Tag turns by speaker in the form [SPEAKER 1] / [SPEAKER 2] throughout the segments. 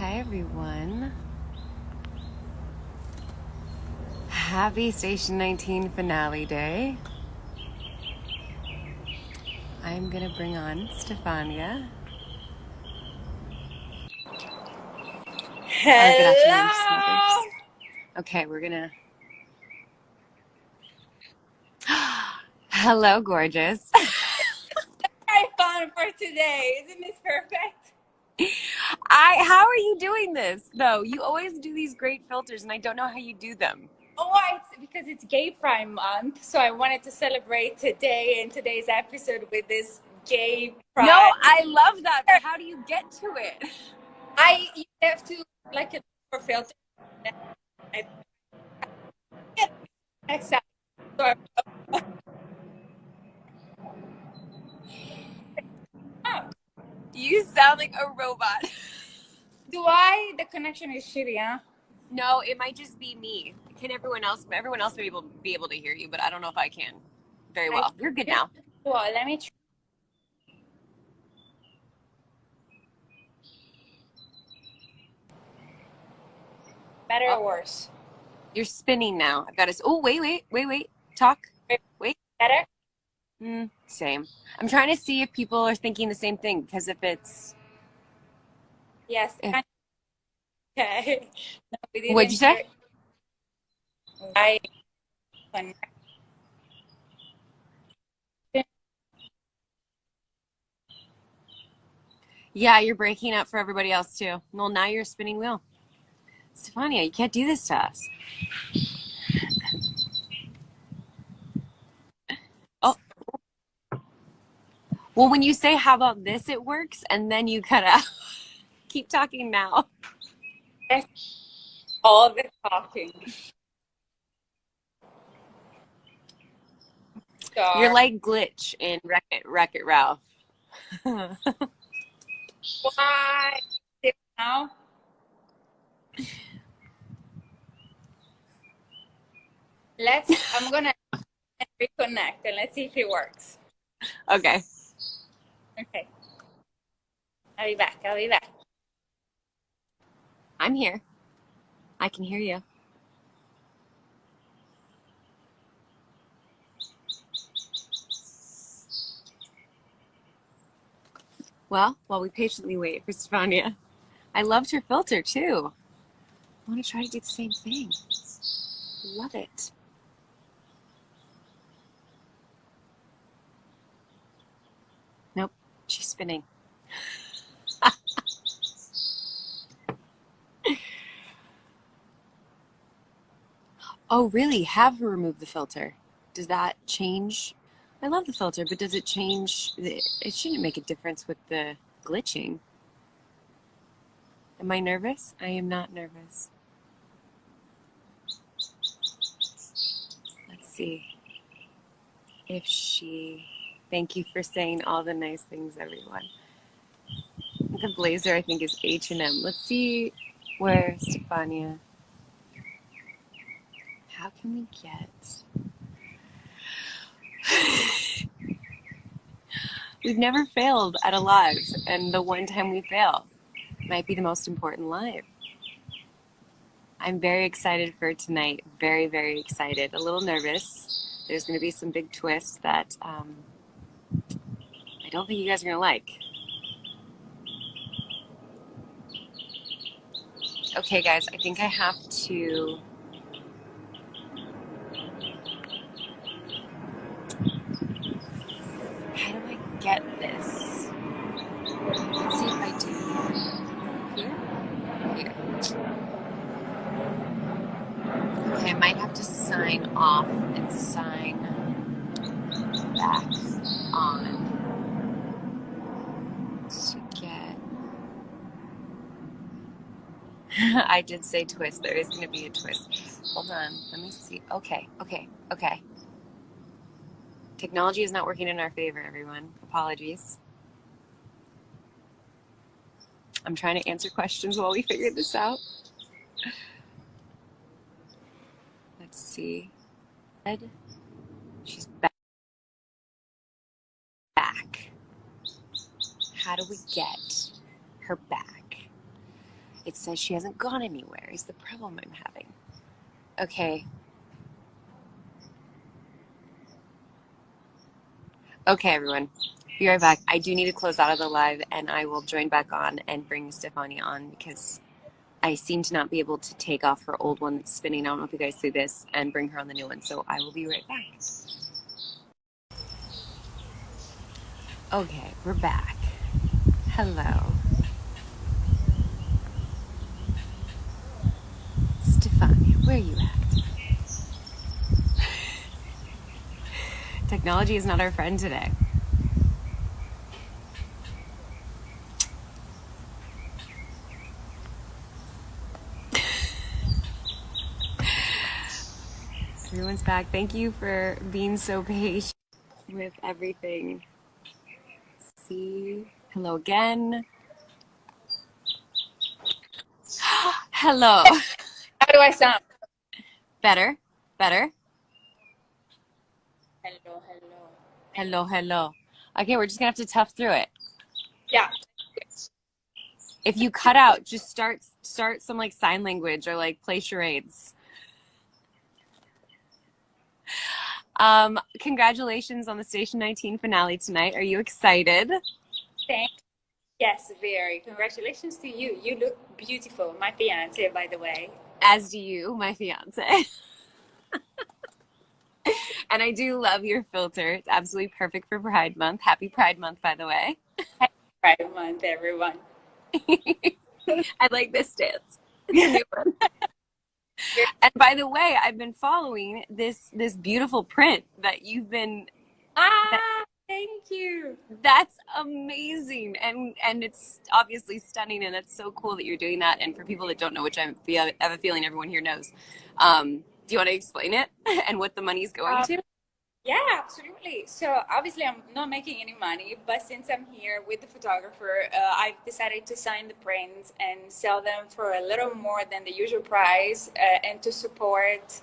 [SPEAKER 1] Hi everyone. Happy Station 19 finale day. I'm gonna bring on Stefania. Or good afternoon, Smothers. Okay, we're gonna... Hello, gorgeous.
[SPEAKER 2] I found for today. Isn't this perfect?
[SPEAKER 1] How are you doing this, though? You always do these great filters, and I don't know how you do them.
[SPEAKER 2] Oh, it's because it's Gay Pride Month, so I wanted to celebrate today and today's episode with this Gay Pride.
[SPEAKER 1] No, I love that, but how do you get to it?
[SPEAKER 2] You have to like a filter. Exactly. So
[SPEAKER 1] You sound like a robot.
[SPEAKER 2] do I? The connection is shitty, huh?
[SPEAKER 1] No, it might just be me. Can everyone else may be able to hear you, but I don't know if I can very well. You're good now.
[SPEAKER 2] Well, let me try. Better or worse?
[SPEAKER 1] You're spinning now. I've got to. Oh, wait. Talk. Wait.
[SPEAKER 2] Better?
[SPEAKER 1] Same. I'm trying to see if people are thinking the same thing, because if it's...
[SPEAKER 2] Yes. Okay. No, we didn't.
[SPEAKER 1] What'd you say? Yeah, you're breaking up for everybody else too. Well, now you're a spinning wheel. Stefania, you can't do this to us. Oh. Well, when you say, how about this, it works, and then you cut out. Keep talking now.
[SPEAKER 2] All the talking.
[SPEAKER 1] You're like Glitch in Wreck-It Ralph.
[SPEAKER 2] Why now? I'm gonna reconnect and let's see if it works.
[SPEAKER 1] Okay.
[SPEAKER 2] Okay. I'll be back.
[SPEAKER 1] I'm here. I can hear you. Well, while we patiently wait for Stefania, I loved her filter too. I want to try to do the same thing. Love it. Nope, she's spinning. Oh, really? Have her remove the filter. Does that change? I love the filter, but does it change? It shouldn't make a difference with the glitching. Am I nervous? I am not nervous. Let's see if she... Thank you for saying all the nice things, everyone. The blazer, I think, is H&M. Let's see where Stefania... How can we get... We've never failed at a live, and the one time we fail might be the most important live. I'm very excited for tonight. Very, very excited. A little nervous. There's going to be some big twists that I don't think you guys are going to like. Okay, guys, I think I have to... How do I get this? Let's see if I do. Here? Here. Okay, I might have to sign off and sign back on to get... I did say twist. There is going to be a twist. Hold on. Let me see. Okay. Technology is not working in our favor, everyone. Apologies. I'm trying to answer questions while we figure this out. Let's see. She's back. How do we get her back? It says she hasn't gone anywhere is the problem I'm having. Okay. Okay, everyone. Be right back. I do need to close out of the live, and I will join back on and bring Stefania on because I seem to not be able to take off her old one that's spinning. I don't know if you guys see this, and bring her on the new one. So I will be right back. Okay, we're back. Hello. Stefania, where are you at? Technology is not our friend today. Everyone's back. Thank you for being so patient with everything. See? Hello again. Hello.
[SPEAKER 2] How do I sound?
[SPEAKER 1] Better? Better?
[SPEAKER 2] Hello, hello.
[SPEAKER 1] Hello, hello. Okay, we're just gonna have to tough through it.
[SPEAKER 2] Yeah.
[SPEAKER 1] If you cut out, just start some like sign language or like play charades. Congratulations on the Station 19 finale tonight. Are you excited?
[SPEAKER 2] Thanks. Yes, very. Congratulations to you. You look beautiful. My fiance, by the way.
[SPEAKER 1] As do you, my fiance. And I do love your filter. It's absolutely perfect for Pride Month. Happy Pride Month, by the way.
[SPEAKER 2] Happy Pride Month, everyone.
[SPEAKER 1] I like this dance. It's a new one. And by the way, I've been following this beautiful print that you've been.
[SPEAKER 2] Thank you.
[SPEAKER 1] That's amazing, and it's obviously stunning, and it's so cool that you're doing that. And for people that don't know, which I have a feeling everyone here knows, do you want to explain it and what the money's going to?
[SPEAKER 2] Yeah, absolutely. So obviously I'm not making any money, but since I'm here with the photographer, I've decided to sign the prints and sell them for a little more than the usual price, and to support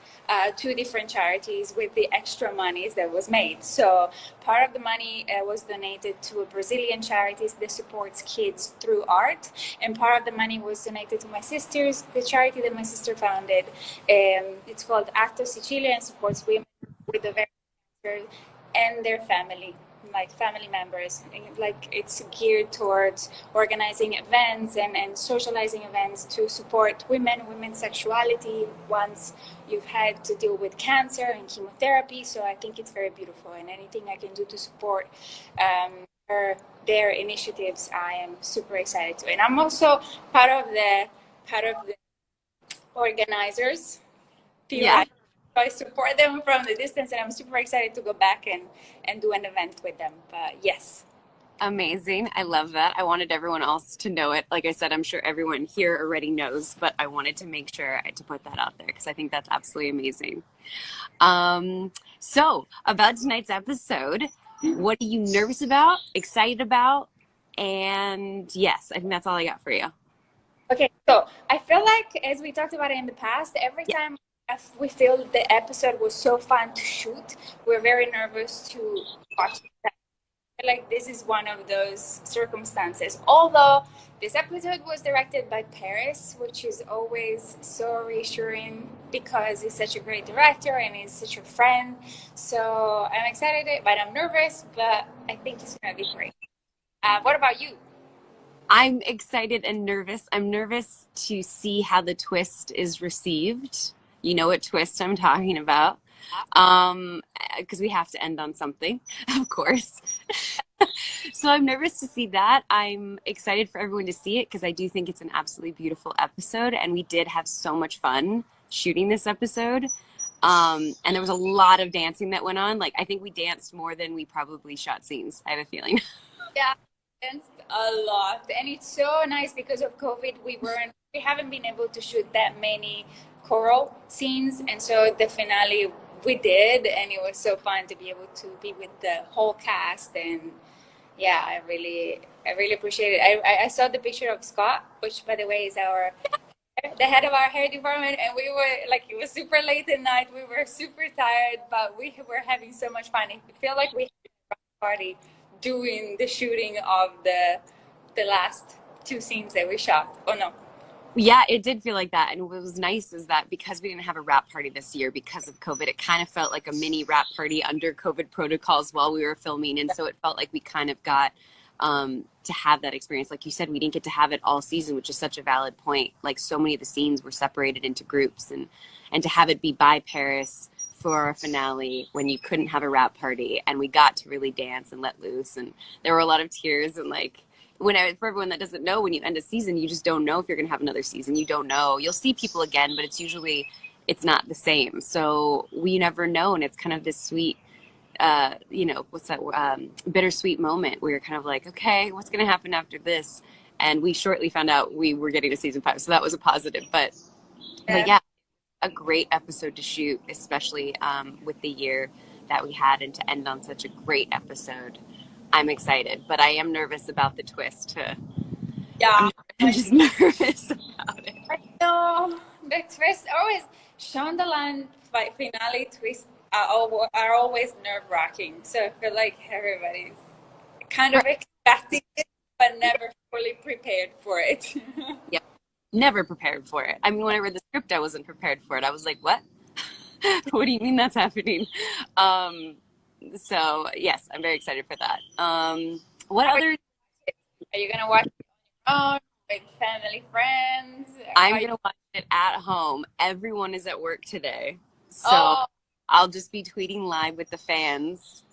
[SPEAKER 2] two different charities with the extra monies that was made. So part of the money was donated to a Brazilian charity that supports kids through art, and part of the money was donated to my sister's, the charity that my sister founded. It's called Acto Sicilia and supports women with a very and their family, like family members. Like it's geared towards organizing events and socializing events to support women's sexuality once you've had to deal with cancer and chemotherapy. So I think it's very beautiful, and anything I can do to support their initiatives, I am super excited to. And I'm also part of the organizers.
[SPEAKER 1] Yeah.
[SPEAKER 2] I support them from the distance, and I'm super excited to go back and do an event with them. But yes.
[SPEAKER 1] Amazing. I love that. I wanted everyone else to know it. Like I said, I'm sure everyone here already knows, but I wanted to make sure to put that out there because I think that's absolutely amazing. So about tonight's episode, what are you nervous about, excited about? And yes, I think that's all I got for you.
[SPEAKER 2] Okay, so I feel like, as we talked about it in the past, every time we feel the episode was so fun to shoot, we're very nervous to watch it. I feel like this is one of those circumstances. Although this episode was directed by Paris, which is always so reassuring because he's such a great director and he's such a friend. So I'm excited, but I'm nervous, but I think it's going to be great. What about you?
[SPEAKER 1] I'm excited and nervous. I'm nervous to see how the twist is received. You know what twist I'm talking about. Because we have to end on something, of course. So I'm nervous to see that. I'm excited for everyone to see it because I do think it's an absolutely beautiful episode, and we did have so much fun shooting this episode. And there was a lot of dancing that went on. Like, I think we danced more than we probably shot scenes. I have a feeling.
[SPEAKER 2] Yeah, danced a lot, and it's so nice because of COVID. We haven't been able to shoot that many choral scenes, and so the finale we did, and it was so fun to be able to be with the whole cast. And yeah, I really appreciate it. I saw the picture of Scott, which by the way is the head of our hair department, and we were like, it was super late at night. We were super tired, but we were having so much fun. It felt like we had a party doing the shooting of the last two scenes that we shot. Oh no.
[SPEAKER 1] Yeah, it did feel like that. And what was nice is that because we didn't have a wrap party this year because of COVID, it kind of felt like a mini wrap party under COVID protocols while we were filming. And so it felt like we kind of got to have that experience. Like you said, we didn't get to have it all season, which is such a valid point. Like so many of the scenes were separated into groups, and to have it be by Paris for our finale when you couldn't have a wrap party and we got to really dance and let loose. And there were a lot of tears and like, for everyone that doesn't know, when you end a season, you just don't know if you're going to have another season. You don't know. You'll see people again, but it's not the same. So we never know. And it's kind of this sweet, what's that, bittersweet moment where you're kind of like, okay, what's going to happen after this? And we shortly found out we were getting to season 5. So that was a positive. But yeah, a great episode to shoot, especially with the year that we had, and to end on such a great episode. I'm excited, but I am nervous about the twist.
[SPEAKER 2] Yeah,
[SPEAKER 1] I'm just nervous about it.
[SPEAKER 2] I know the twist always. Shondaland finale twists are always nerve-wracking. So I feel like everybody's kind of expecting it, but never fully prepared for it.
[SPEAKER 1] Yep, never prepared for it. I mean, when I read the script, I wasn't prepared for it. I was like, what? What do you mean that's happening? So yes, I'm very excited for that. What other?
[SPEAKER 2] Are you gonna watch it on your own, with family, friends?
[SPEAKER 1] I'm gonna watch it at home. Everyone is at work today, so I'll just be tweeting live with the fans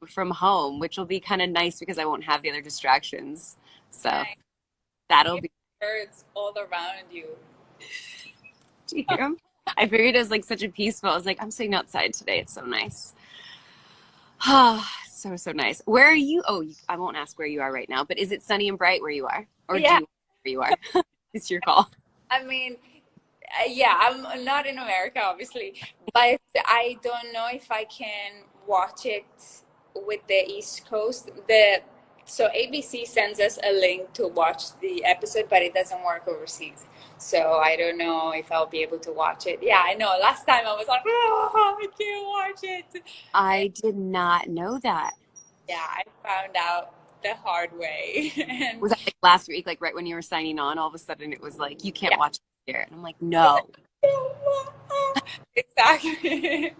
[SPEAKER 1] from home, which will be kind of nice because I won't have the other distractions. So that'll be
[SPEAKER 2] birds all around you.
[SPEAKER 1] Do you hear them? I figured it was like such a peaceful. I was like, I'm sitting outside today. It's so nice. So nice. Where are you? Oh, I won't ask where you are right now, but is it sunny and bright where you are? Or do you know where you are? It's your call.
[SPEAKER 2] I mean, I'm not in America, obviously, but I don't know if I can watch it with the East Coast. So ABC sends us a link to watch the episode, but it doesn't work overseas. So I don't know if I'll be able to watch it. Yeah, I know. Last time I was like, oh, I can't watch it.
[SPEAKER 1] I did not know that.
[SPEAKER 2] Yeah, I found out the hard way.
[SPEAKER 1] Was that like last week, like right when you were signing on, all of a sudden it was like, you can't watch it here. And I'm like, no.
[SPEAKER 2] Exactly.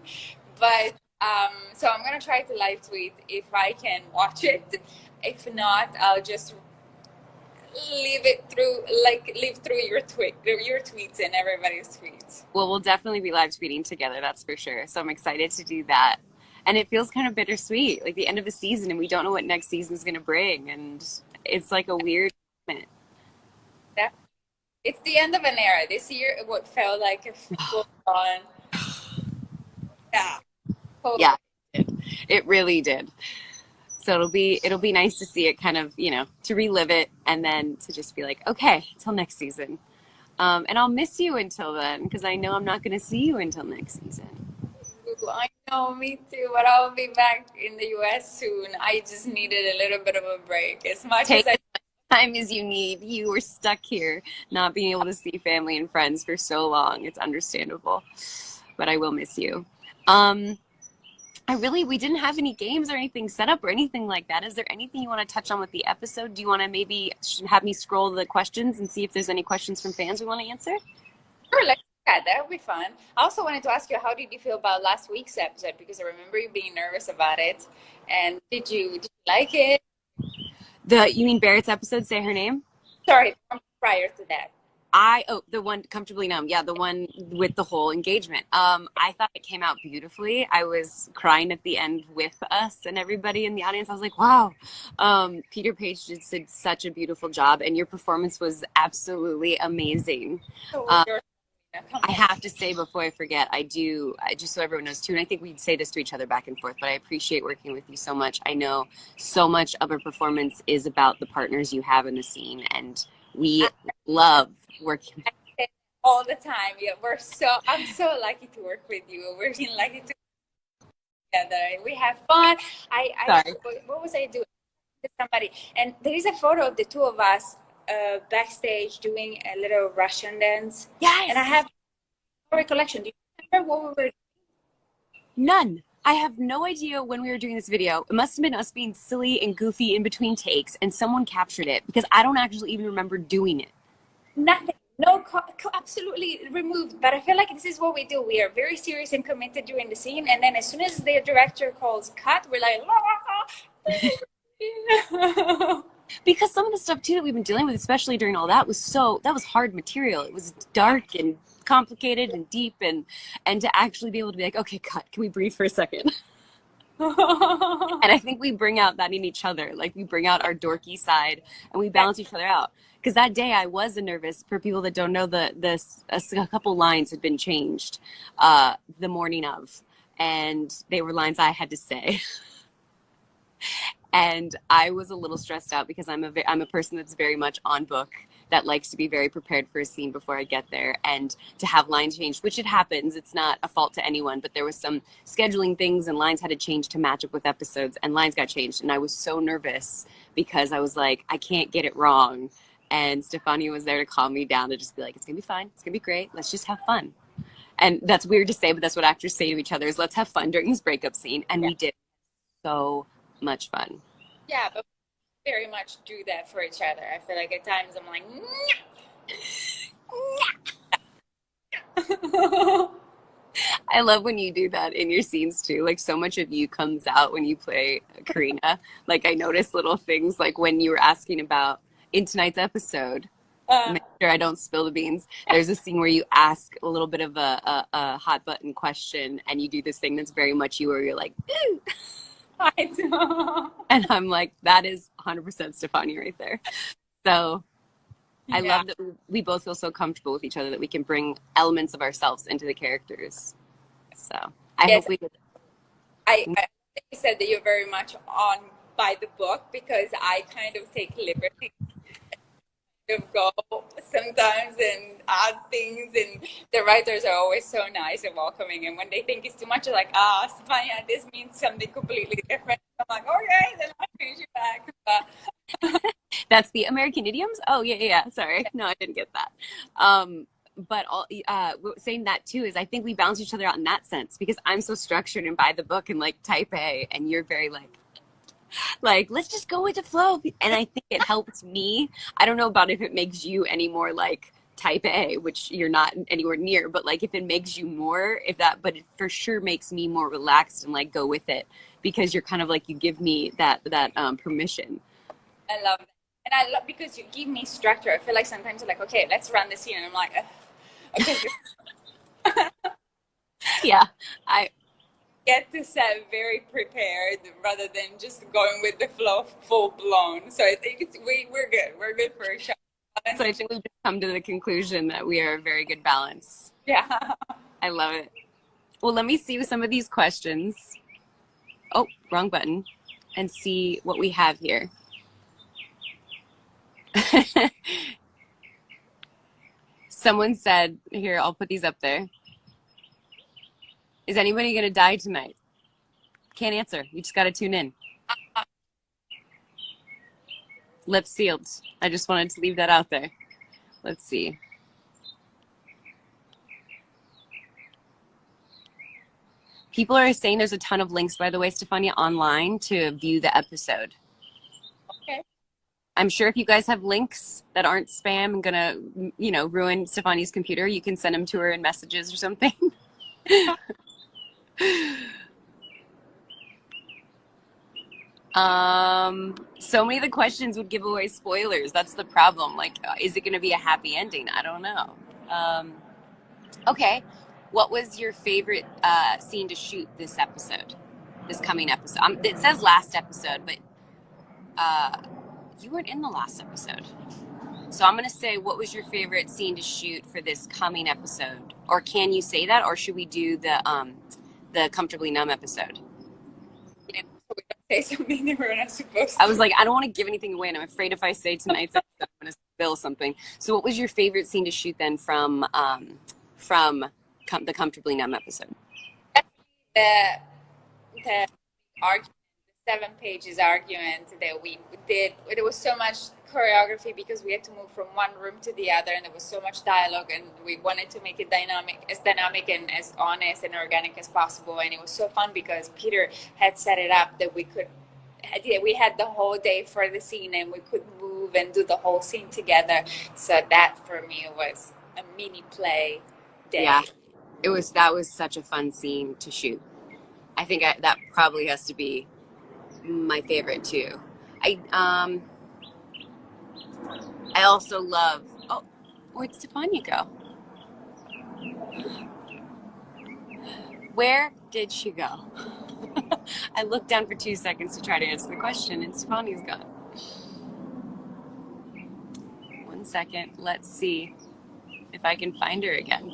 [SPEAKER 2] But so I'm gonna try to live tweet if I can watch it. If not, I'll just live through your tweets and everybody's tweets.
[SPEAKER 1] Well, we'll definitely be live tweeting together, that's for sure. So I'm excited to do that. And it feels kind of bittersweet, like the end of a season, and we don't know what next season is going to bring. And it's like a weird moment.
[SPEAKER 2] Yeah. It's the end of an era. This year, what felt like a full on. Yeah. Totally.
[SPEAKER 1] Yeah, it really did. So it'll be nice to see it kind of, to relive it and then to just be like, okay, until next season. And I'll miss you until then, because I know I'm not going to see you until next season.
[SPEAKER 2] I know, me too, but I'll be back in the US soon. I just needed a little bit of a break. As much as
[SPEAKER 1] time as you need. You were stuck here, not being able to see family and friends for so long. It's understandable, but I will miss you. We didn't have any games or anything set up or anything like that. Is there anything you want to touch on with the episode? Do you want to maybe have me scroll the questions and see if there's any questions from fans we want to answer?
[SPEAKER 2] Sure, that would be fun. I also wanted to ask you, how did you feel about last week's episode? Because I remember you being nervous about it. And did you like it?
[SPEAKER 1] You mean Barrett's episode, Say Her Name?
[SPEAKER 2] Sorry, prior to that.
[SPEAKER 1] The one Comfortably Numb. Yeah, the one with the whole engagement. I thought it came out beautifully. I was crying at the end with us and everybody in the audience. I was like, wow. Peter Paige did such a beautiful job, and your performance was absolutely amazing. I have to say before I forget, just so everyone knows too, and I think we say this to each other back and forth, but I appreciate working with you so much. I know so much of a performance is about the partners you have in the scene, and we love working
[SPEAKER 2] all the time. Yeah, I'm so lucky to work with you. We're lucky to together. We have fun. What was I doing? Somebody, and there is a photo of the two of us backstage doing a little Russian dance.
[SPEAKER 1] Yes.
[SPEAKER 2] And I have no recollection. Do you remember what we were doing?
[SPEAKER 1] None. I have no idea when we were doing this video. It must have been us being silly and goofy in between takes, and someone captured it, because I don't actually even remember doing it.
[SPEAKER 2] Nothing. No absolutely removed. But I feel like this is what we do. We are very serious and committed during the scene, and then as soon as the director calls cut, we're like,
[SPEAKER 1] Because some of the stuff too that we've been dealing with, especially during all that, that was hard material. It was dark and complicated and deep, and to actually be able to be like, okay, cut, can we breathe for a second? And I think we bring out that in each other. Like, we bring out our dorky side and we balance each other out. Because that day I was nervous. For people that don't know, a couple lines had been changed the morning of, and they were lines I had to say. And I was a little stressed out because I'm a person that's very much on book, that likes to be very prepared for a scene before I get there, and to have lines changed, which it happens. It's not a fault to anyone, but there was some scheduling things and lines had to change to match up with episodes, and lines got changed. And I was so nervous because I was like, I can't get it wrong. And Stefania was there to calm me down, to just be like, it's gonna be fine. It's gonna be great. Let's just have fun. And that's weird to say, but that's what actors say to each other, is let's have fun during this breakup scene. And we did so much fun.
[SPEAKER 2] Yeah, but we very much do that for each other. I feel like at times I'm like,
[SPEAKER 1] I love when you do that in your scenes too. Like, so much of you comes out when you play Karina. Like, I noticed little things, like when you were asking about in tonight's episode, make sure I don't spill the beans. There's a scene where you ask a little bit of a hot button question, and you do this thing that's very much you, where you're like, ooh.
[SPEAKER 2] I know.
[SPEAKER 1] And I'm like, that is 100% Stefania right there. So I love that we both feel so comfortable with each other that we can bring elements of ourselves into the characters. So I hope we could.
[SPEAKER 2] I think you said that you're very much on by the book, because I kind of take liberty of go sometimes and add things, and the writers are always so nice and welcoming, and when they think it's too much, they're like, Stefania, this means something completely different. I'm like, okay, then I'll change it back.
[SPEAKER 1] That's the American idioms. Oh yeah, sorry, no, I didn't get that. But saying that too is, I think we balance each other out in that sense, because I'm so structured and by the book and like type A, and you're very like, let's just go with the flow. And I think it helps me. I don't know about if it makes you any more like type A, which you're not anywhere near, but like if it makes you more, but it for sure makes me more relaxed and like go with it, because you're kind of like, you give me that permission.
[SPEAKER 2] I love that. And I love, because you give me structure. I feel like sometimes you're like, okay, let's run this scene, and I'm like, okay.
[SPEAKER 1] Yeah, I
[SPEAKER 2] get to set very prepared rather than just going with the flow full blown. So I think we're good. We're good for a shot.
[SPEAKER 1] So I think we've just come to the conclusion that we are a very good balance.
[SPEAKER 2] Yeah.
[SPEAKER 1] I love it. Well, let me see some of these questions. Oh, wrong button. And see what we have here. Someone said, here, I'll put these up there. Is anybody going to die tonight? Can't answer. You just got to tune in. Lips sealed. I just wanted to leave that out there. Let's see. People are saying there's a ton of links, by the way, Stefania, online to view the episode.
[SPEAKER 2] Okay.
[SPEAKER 1] I'm sure if you guys have links that aren't spam and gonna, ruin Stefania's computer, you can send them to her in messages or something. So many of the questions would give away spoilers. That's the problem. Like, is it gonna be a happy ending? I don't know. Okay. What was your favorite scene to shoot this coming episode? It says last episode, but you weren't in the last episode. So I'm going to say, what was your favorite scene to shoot for this coming episode? Or can you say that? Or should we do the Comfortably Numb episode?
[SPEAKER 2] Yeah, so we don't say something that we're not supposed to.
[SPEAKER 1] I was like, I don't want to give anything away, and I'm afraid if I say tonight's episode, I'm going to spill something. So what was your favorite scene to shoot then from the Comfortably Numb episode?
[SPEAKER 2] The argument, the 7 pages argument that we did. There was so much choreography because we had to move from one room to the other, and there was so much dialogue, and we wanted to make it dynamic and as honest and organic as possible. And it was so fun because Peter had set it up that we had the whole day for the scene, and we could move and do the whole scene together. So that for me was a mini play day.
[SPEAKER 1] Yeah, that was such a fun scene to shoot. I think that probably has to be my favorite too. I also love. Oh, where'd Stefania go? Where did she go? I looked down for 2 seconds to try to answer the question, and Stefania's gone. 1 second. Let's see if I can find her again.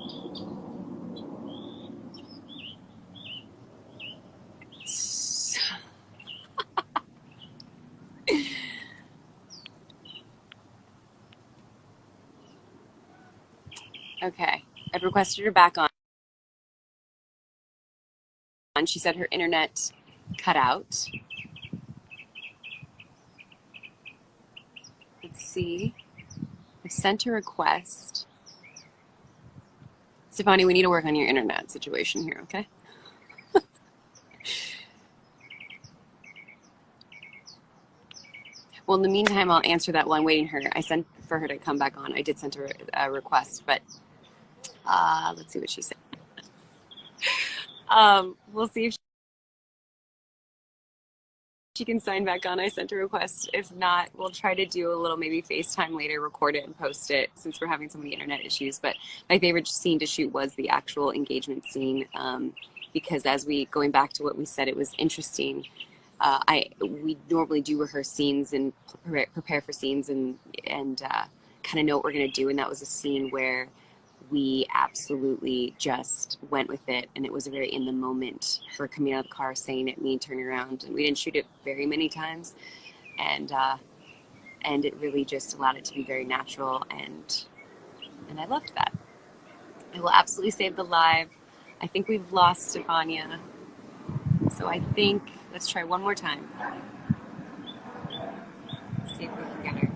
[SPEAKER 1] Okay, I've requested her back on. She said her internet cut out. Let's see. I sent a request. Stefania, we need to work on your internet situation here, okay? Well, in the meantime, I'll answer that while I'm waiting her. I sent for her to come back on. I did send her a request, but let's see what she said. We'll see if she can sign back on. I sent a request. If not, we'll try to do a little maybe FaceTime later, record it and post it since we're having so many internet issues. But my favorite scene to shoot was the actual engagement scene because as going back to what we said, it was interesting. We normally do rehearse scenes and prepare for scenes and kind of know what we're going to do. And that was a scene where we absolutely just went with it, and it was a very in the moment. Her coming out of the car, saying it, me turning around, and we didn't shoot it very many times, and it really just allowed it to be very natural, and I loved that. I will absolutely save the live. I think we've lost Stefania, so I think let's try one more time. Let's see if we can get her.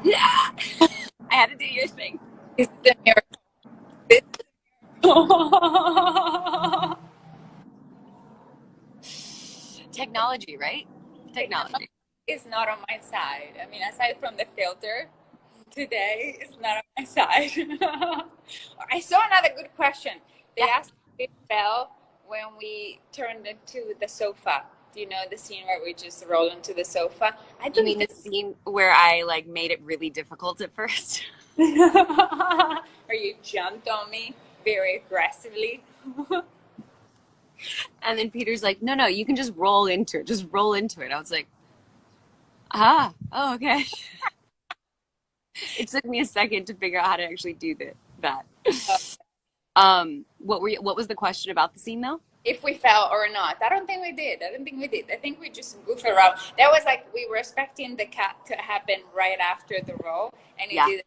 [SPEAKER 1] Yeah. I had to do your thing.
[SPEAKER 2] It's the miracle.
[SPEAKER 1] Technology, right? Technology.
[SPEAKER 2] It's not on my side. I mean, aside from the filter, today it's not on my side. I saw another good question. They asked if it fell when we turned into the sofa. Do you know the scene where we just roll into the sofa?
[SPEAKER 1] You mean the scene where I like made it really difficult at first?
[SPEAKER 2] Or you jumped on me very aggressively.
[SPEAKER 1] And then Peter's like, no, you can just roll into it. Just roll into it. I was like, oh, okay. It took me a second to figure out how to actually do that. What was the question about the scene though?
[SPEAKER 2] If we fell or not. I don't think we did. I think we just goofed around. That was like we were expecting the cat to happen right after the roll, and it didn't.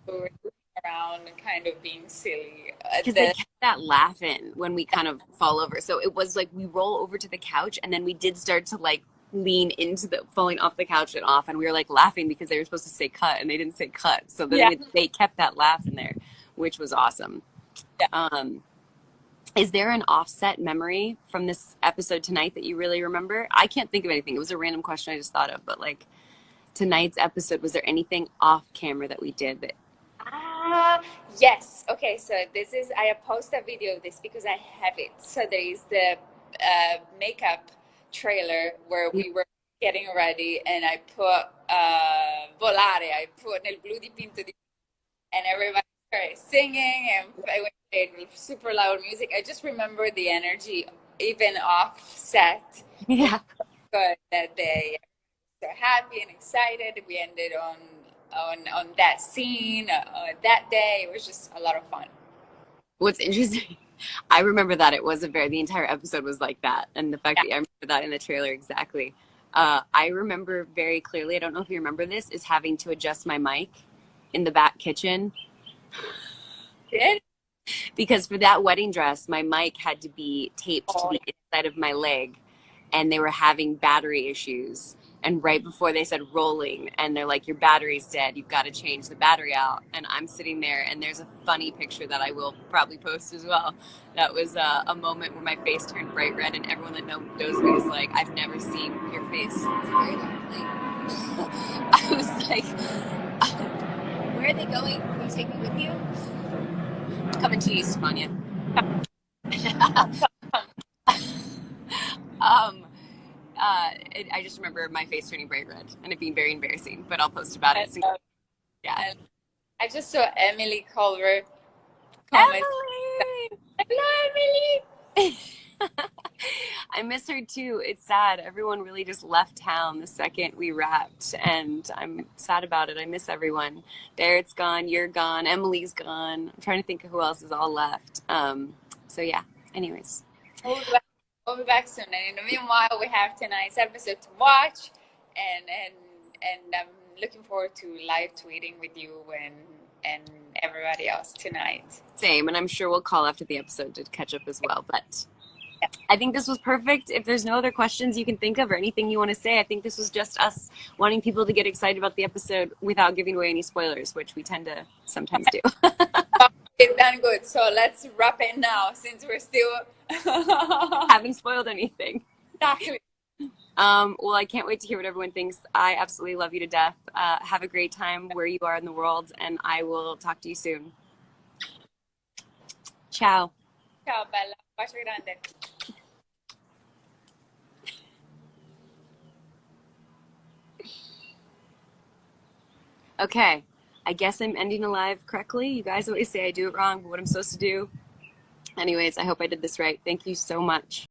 [SPEAKER 2] We were goofing around and kind of being silly.
[SPEAKER 1] Because they kept that laughing when we kind of fall over. So it was like we roll over to the couch, and then we did start to like lean into the falling off the couch and off, and we were like laughing because they were supposed to say cut, and they didn't say cut. So then they kept that laugh in there, which was awesome. Yeah. Is there an offset memory from this episode tonight that you really remember? I can't think of anything. It was a random question I just thought of, but like tonight's episode, was there anything off camera that we did that?
[SPEAKER 2] Yes. Okay. So I post a video of this because I have it. So there is the makeup trailer where we were getting ready, and I put volare. I put nel blu dipinto di, and everybody started singing, and I went with super loud music. I just remember the energy, even off set.
[SPEAKER 1] Yeah.
[SPEAKER 2] But that day, so happy and excited. We ended on that scene that day. It was just a lot of fun.
[SPEAKER 1] What's interesting, I remember that it was the entire episode was like that, and the fact that I remember that in the trailer exactly. I remember very clearly, I don't know if you remember this, is having to adjust my mic in the back kitchen.
[SPEAKER 2] Did?
[SPEAKER 1] Because for that wedding dress, my mic had to be taped to the inside of my leg, and they were having battery issues. And right before they said rolling, and they're like, your battery's dead, you've got to change the battery out. And I'm sitting there, and there's a funny picture that I will probably post as well. That was a moment where my face turned bright red, and everyone that knows me is like, I've never seen your face. It's very lovely. I was like, where are they going? Will you take me with you? Coming to you, Stefania. um, I just remember my face turning bright red and it being very embarrassing, but I'll post about
[SPEAKER 2] I
[SPEAKER 1] it. So,
[SPEAKER 2] love,
[SPEAKER 1] yeah.
[SPEAKER 2] I just saw Emily Culver comment.
[SPEAKER 1] Emily!
[SPEAKER 2] Hello, Emily.
[SPEAKER 1] I miss her too. It's sad. Everyone really just left town the second we wrapped, and I'm sad about it. I miss everyone. Barrett's gone, you're gone, Emily's gone. I'm trying to think of who else is all left. So yeah, anyways.
[SPEAKER 2] We'll be back soon. And in the meanwhile, we have tonight's episode to watch, and I'm looking forward to live tweeting with you and everybody else tonight.
[SPEAKER 1] Same, and I'm sure we'll call after the episode to catch up as well. But I think this was perfect. If there's no other questions you can think of or anything you want to say, I think this was just us wanting people to get excited about the episode without giving away any spoilers, which we tend to sometimes do.
[SPEAKER 2] It's done good. So let's wrap it now since we're still
[SPEAKER 1] Haven't spoiled anything.
[SPEAKER 2] exactly.
[SPEAKER 1] Well, I can't wait to hear what everyone thinks. I absolutely love you to death. Have a great time where you are in the world, and I will talk to you soon. Ciao.
[SPEAKER 2] Ciao, Bella. Bacio grande.
[SPEAKER 1] Okay, I guess I'm ending a live correctly. You guys always say I do it wrong, but what I'm supposed to do. Anyways, I hope I did this right. Thank you so much.